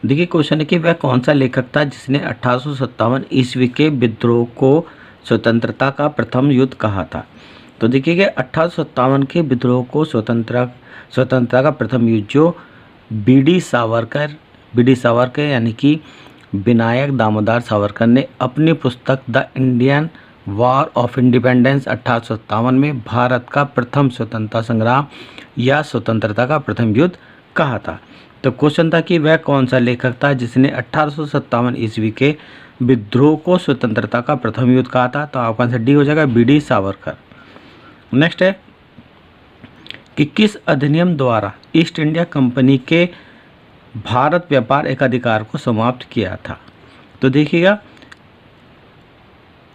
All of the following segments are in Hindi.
देखिए क्वेश्चन है कि वह कौन सा लेखक था जिसने 1857 ईस्वी के विद्रोह को स्वतंत्रता का प्रथम युद्ध कहा था। तो देखिए कि 1857 के विद्रोह को स्वतंत्रता का प्रथम युद्ध जो बी डी सावरकर यानी कि विनायक दामोदर सावरकर ने अपनी पुस्तक the Indian war of independence 1857 में भारत का प्रथम स्वतंत्रता संग्राम या स्वतंत्रता का प्रथम युद्ध कहा था। तो क्वेश्चन था कि वह कौन सा लेखक था जिसने 1857 ईस्वी के विद्रोह को स्वतंत्रता का प्रथम युद्ध कहा था। तो आपका आंसर डी हो जाएगा, बी.डी. सावरकर। नेक्स्ट है कि किस अधिनियम द्वारा ईस्ट इंडिया कंपनी के भारत व्यापार एकाधिकार को समाप्त किया था। तो देखिएगा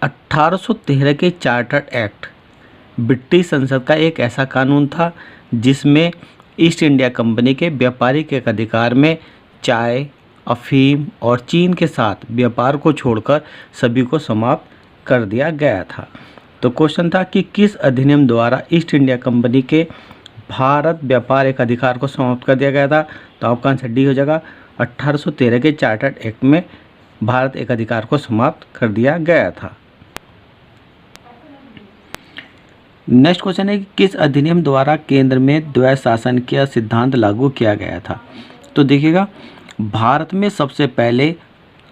1813 के चार्टर्ड एक्ट ब्रिटिश संसद का एक ऐसा कानून था जिसमें ईस्ट इंडिया कंपनी के व्यापारिक एकाधिकार में चाय, अफीम और चीन के साथ व्यापार को छोड़कर सभी को समाप्त कर दिया गया था। तो क्वेश्चन था कि किस अधिनियम द्वारा ईस्ट इंडिया कंपनी के भारत व्यापार एकाधिकार को समाप्त कर दिया गया था। तो आपका आंसर डी हो जाएगा, 1813 के चार्टर्ड एक्ट में भारत एकाधिकार को समाप्त कर दिया गया था। नेक्स्ट क्वेश्चन है कि किस अधिनियम द्वारा केंद्र में द्वैध शासन का सिद्धांत लागू किया गया था। तो देखिएगा भारत में सबसे पहले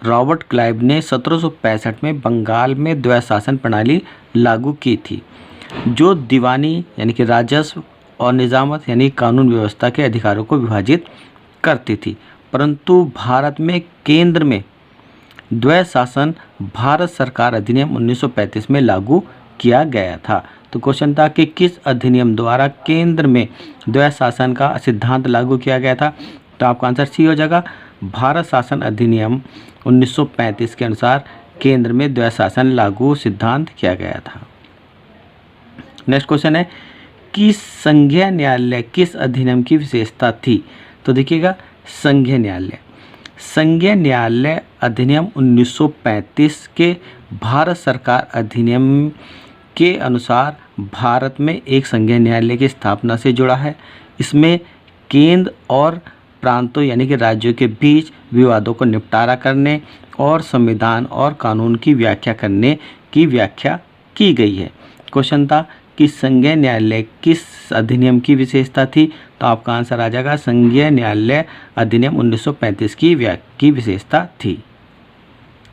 रॉबर्ट क्लाइव ने 1765 में बंगाल में द्वैध शासन प्रणाली लागू की थी जो दीवानी यानी कि राजस्व और निजामत यानी कानून व्यवस्था के अधिकारों को विभाजित करती थी। परंतु भारत में केंद्र में द्वैध शासन भारत सरकार अधिनियम 1935 में लागू किया गया था। तो क्वेश्चन था कि किस अधिनियम द्वारा केंद्र में द्वैध शासन का सिद्धांत लागू किया गया था। तो आपका आंसर सी हो जाएगा, भारत शासन अधिनियम 1935 के अनुसार केंद्र में द्वैध शासन लागू सिद्धांत किया गया था। नेक्स्ट क्वेश्चन है कि संघीय न्यायालय किस अधिनियम की विशेषता थी। तो देखिएगा संघीय न्यायालय अधिनियम 1935 के भारत सरकार अधिनियम के अनुसार भारत में एक संघीय न्यायालय की स्थापना से जुड़ा है। इसमें केंद्र और प्रांतों यानी कि राज्यों के बीच विवादों को निपटारा करने और संविधान और कानून की व्याख्या करने की व्याख्या की गई है। क्वेश्चन था कि संघीय न्यायालय किस अधिनियम की विशेषता थी। तो आपका आंसर आ जाएगा, संघीय न्यायालय अधिनियम 1935 की विशेषता थी।